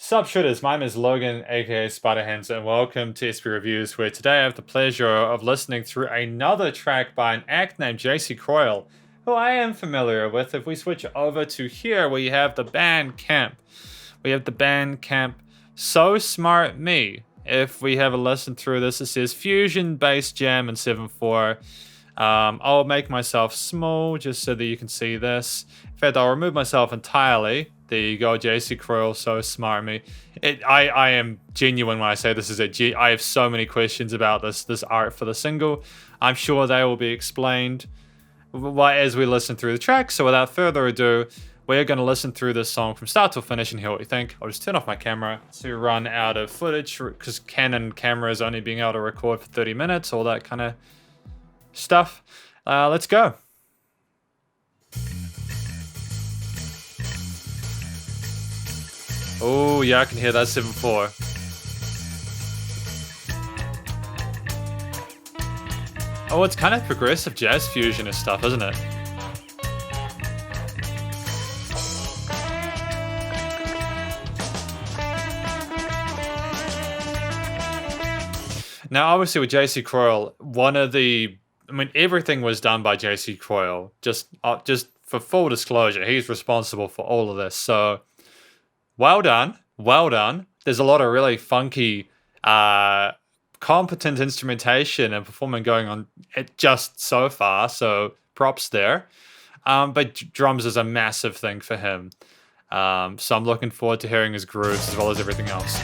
Sup Shredders, my name is Logan, aka Spiderhands, and welcome to SP Reviews, where today I have the pleasure of listening through another track by an act named JC Croyle, who I am familiar with. If we switch over to here, we have the band Camp. We have the band Camp So Smart Me. If we have a listen through this, it says Fusion Bass Jam in 7/4. I'll make myself small just so that you can see this. In fact, I'll remove myself entirely. There you go, JC Croyle, So Smart Me. I am genuine when I say this is I have so many questions about this art for the single. I'm sure they will be explained as we listen through the track. So without further ado, we're going to listen through this song from start to finish and hear what you think. I'll just turn off my camera to run out of footage because Canon cameras only being able to record for 30 minutes, all that kind of stuff. Let's go. Oh yeah, I can hear that 7/4. Oh, it's kind of progressive jazz fusion and stuff, isn't it? Now, obviously, with JC Croyle, everything was done by JC Croyle. Just for full disclosure, he's responsible for all of this. So, well done. There's a lot of really funky, competent instrumentation and performing going on just so far. So, props there. But drums is a massive thing for him. So, I'm looking forward to hearing his grooves as well as everything else.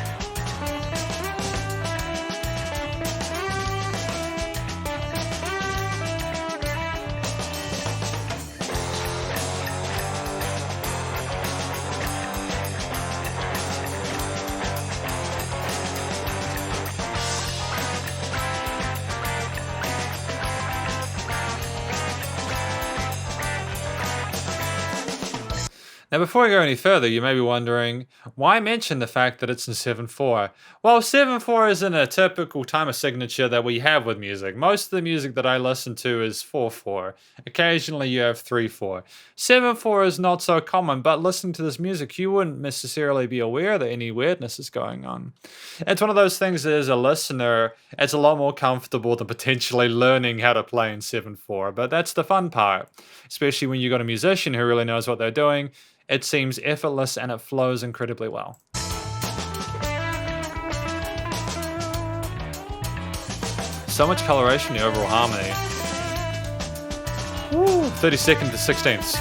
Now, before I go any further, you may be wondering, why mention the fact that it's in 7/4? Well, 7/4 isn't a typical timer signature that we have with music. Most of the music that I listen to is 4/4. Occasionally, you have 3/4. 7/4 is not so common, but listening to this music, you wouldn't necessarily be aware that any weirdness is going on. It's one of those things that as a listener, it's a lot more comfortable than potentially learning how to play in 7/4, but that's the fun part, especially when you've got a musician who really knows what they're doing. It seems effortless and it flows incredibly well. So much coloration in the overall harmony. Woo, 32nd to 16ths.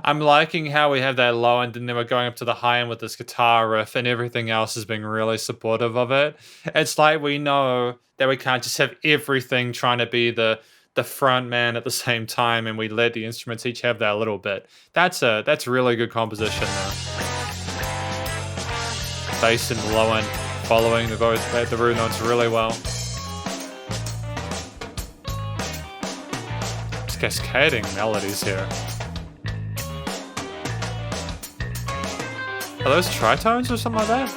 I'm liking how we have that low end and then we're going up to the high end with this guitar riff and everything else is being really supportive of it. It's like we know that we can't just have everything trying to be the front man at the same time and we let the instruments each have that a little bit. That's really good composition there. Bass and low end following the root notes really well. It's cascading melodies here. Are those tritones or something like that?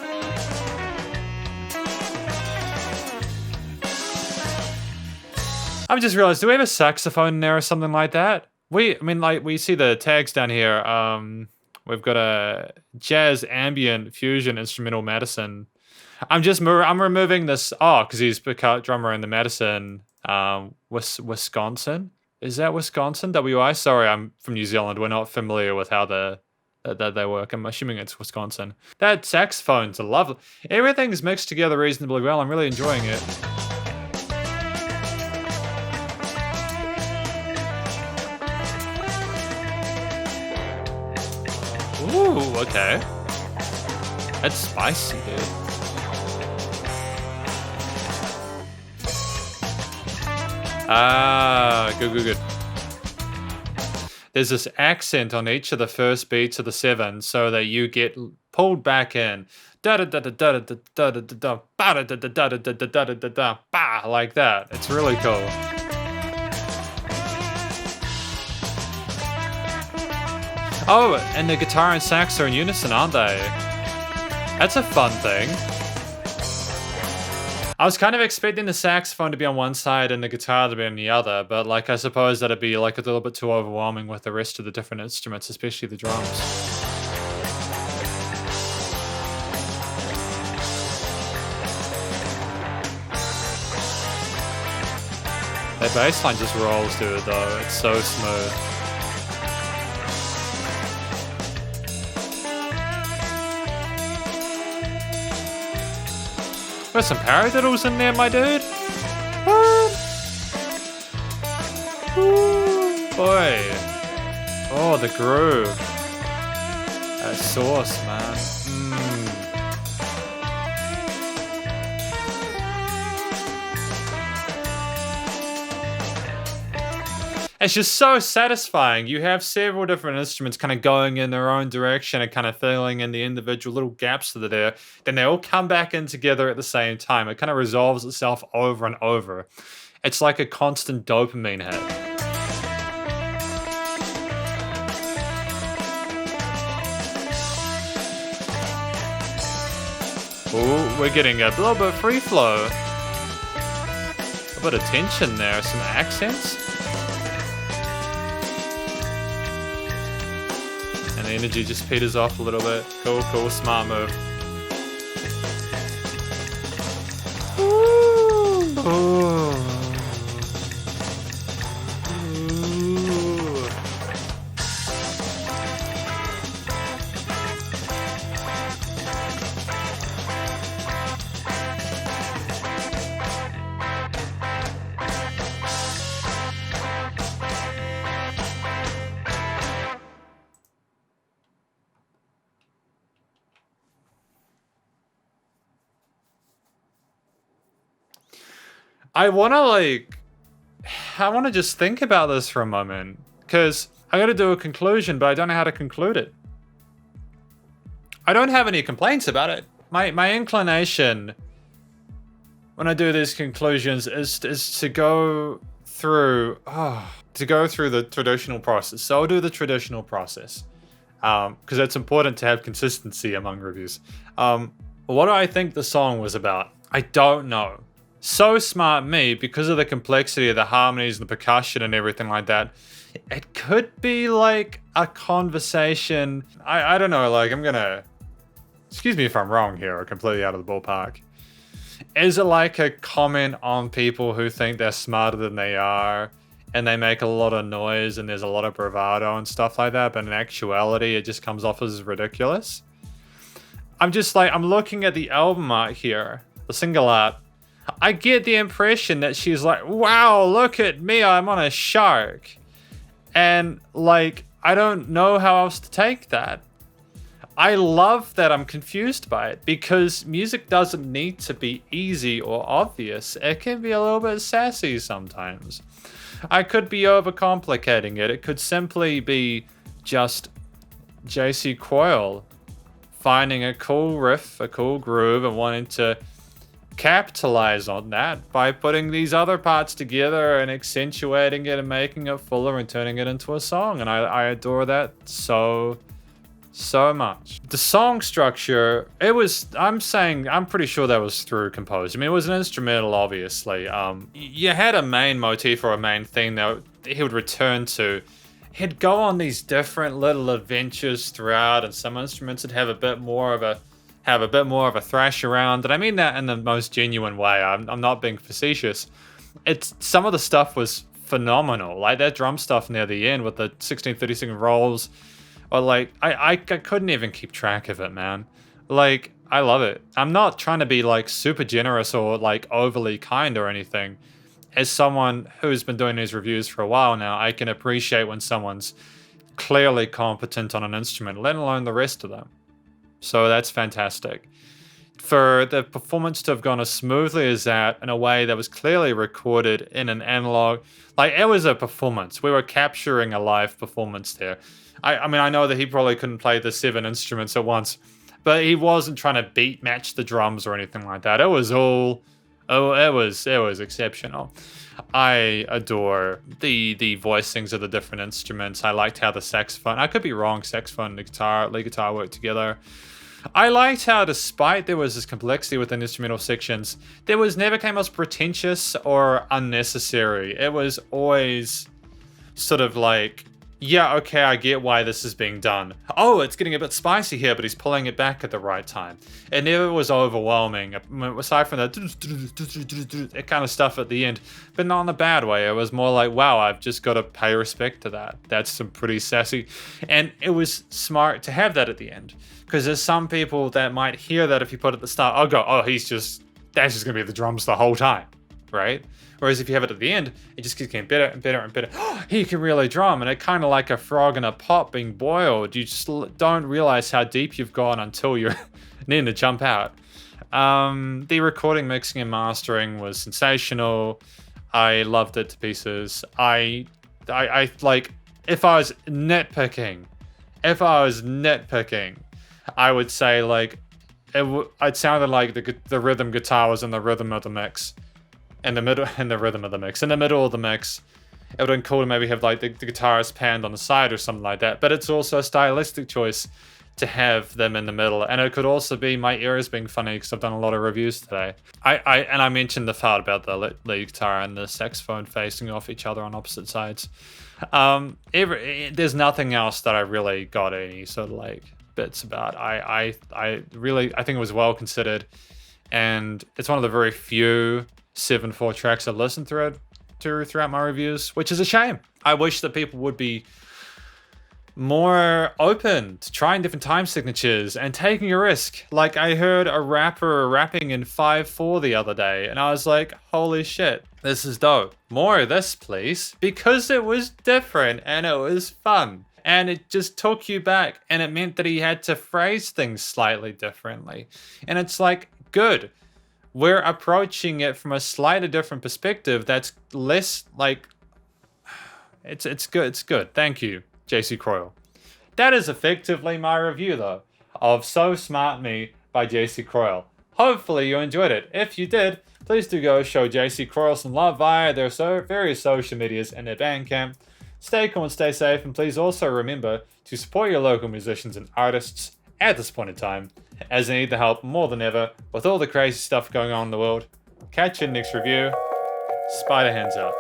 I've just realized, do we have a saxophone in there or something like that? We see the tags down here. We've got a jazz ambient fusion instrumental Madison. I'm removing this. Oh, because he's the drummer in the Madison, Wisconsin. Is that Wisconsin? WI? Sorry, I'm from New Zealand. We're not familiar with how that they work. I'm assuming it's Wisconsin. That saxophone's a lovely. Everything's mixed together reasonably well. I'm really enjoying it. Ooh, okay. That's spicy, dude. Ah, good. There's this accent on each of the first beats of the 7 so that you get pulled back in. Da da da da da da da da da da da da da da da da da da da, like that. It's really cool. Oh, and the guitar and sax are in unison, aren't they? That's a fun thing. I was kind of expecting the saxophone to be on one side and the guitar to be on the other, but like I suppose that'd be like a little bit too overwhelming with the rest of the different instruments, especially the drums. That bass line just rolls, dude, though. It's so smooth. Got some paradiddles in there, my dude. What? Ooh, boy. Oh, the groove. That sauce, man. It's just so satisfying. You have several different instruments kind of going in their own direction and kind of filling in the individual little gaps that are there. Then they all come back in together at the same time. It kind of resolves itself over and over. It's like a constant dopamine hit. Ooh, we're getting a little bit of free flow. A bit of tension there, some accents. And the energy just peters off a little bit. Cool, cool, smart move. Ooh. Ooh. I want to just think about this for a moment, because I got to do a conclusion, but I don't know how to conclude it. I don't have any complaints about it. My inclination when I do these conclusions is to go through the traditional process. So I'll do the traditional process, because it's important to have consistency among reviews. What do I think the song was about? I don't know. So smart me, because of the complexity of the harmonies and the percussion and everything like that. It could be like a conversation. I don't know, like I'm gonna... Excuse me if I'm wrong here, or completely out of the ballpark. Is it like a comment on people who think they're smarter than they are, and they make a lot of noise and there's a lot of bravado and stuff like that, but in actuality it just comes off as ridiculous? I'm looking at the album art here, the single art. I get the impression that she's like, wow, look at me, I'm on a shark. And like, I don't know how else to take that. I love that I'm confused by it, because music doesn't need to be easy or obvious. It can be a little bit sassy sometimes. I could be overcomplicating it. It could simply be just JC Croyle finding a cool riff, a cool groove, and wanting to capitalize on that by putting these other parts together and accentuating it and making it fuller and turning it into a song. And I adore that so much. The song structure, I'm pretty sure that was through composed. I mean, it was an instrumental, obviously. You had a main motif or a main theme that he would return to. He'd go on these different little adventures throughout, and some instruments would have a bit more of a thrash around, and I mean that in the most genuine way. I'm not being facetious. Some of the stuff was phenomenal, like that drum stuff near the end with the 16-32 rolls, or like I couldn't even keep track of it, man. Like, I love it. I'm not trying to be like super generous or like overly kind or anything. As someone who's been doing these reviews for a while now, I can appreciate when someone's clearly competent on an instrument, let alone the rest of them. So that's fantastic. For the performance to have gone as smoothly as that, in a way that was clearly recorded in an analog, like it was a performance. We were capturing a live performance there. I mean, I know that he probably couldn't play the 7 instruments at once, but he wasn't trying to beat match the drums or anything like that. It was all Oh, it was exceptional. I adore the voicings of the different instruments. I liked how the saxophone, I could be wrong, saxophone and the guitar, lead guitar work together. I liked how, despite there was this complexity within instrumental sections, there was never came as pretentious or unnecessary. It was always sort of like, yeah, okay, I get why this is being done. Oh, it's getting a bit spicy here, but he's pulling it back at the right time. It never was overwhelming, aside from that kind of stuff at the end, but not in a bad way. It was more like, wow, I've just got to pay respect to that. That's some pretty sassy. And it was smart to have that at the end, because there's some people that might hear that if you put it at the start, I'll go, oh, that's just going to be the drums the whole time, right? Whereas if you have it at the end, it just keeps getting better and better and better. He can really drum, and it kind of like a frog in a pot being boiled. You just don't realize how deep you've gone until you're needing to jump out. The recording, mixing, and mastering was sensational. I loved it to pieces. I like, if I was nitpicking, I would say like it sounded like the rhythm guitar was in the rhythm of the mix. In the middle, in the rhythm of the mix. In the middle of the mix, it would have been cool to maybe have like the guitarist panned on the side or something like that. But it's also a stylistic choice to have them in the middle. And it could also be my ears being funny because I've done a lot of reviews today. I mentioned the part about the lead guitar and the saxophone facing off each other on opposite sides. There's nothing else that I really got any sort of like bits about. I think it was well considered, and it's one of the very few 7/4 tracks I've listened throughout my reviews, which is a shame. I wish that people would be more open to trying different time signatures and taking a risk. Like, I heard a rapper rapping in 5/4 the other day, and I was like, holy shit, this is dope. More of this, please. Because it was different and it was fun. And it just took you back, and it meant that he had to phrase things slightly differently. And it's like, good. We're approaching it from a slightly different perspective that's less like, it's good. Thank you, JC Croyle. That is effectively my review, though, of So Smart Me by JC Croyle. Hopefully you enjoyed it. If you did, please do go show JC Croyle some love via their various social medias and their Bandcamp. Stay cool and stay safe, and please also remember to support your local musicians and artists at this point in time, as they need the help more than ever with all the crazy stuff going on in the world. Catch you in the next review. Spider hands out.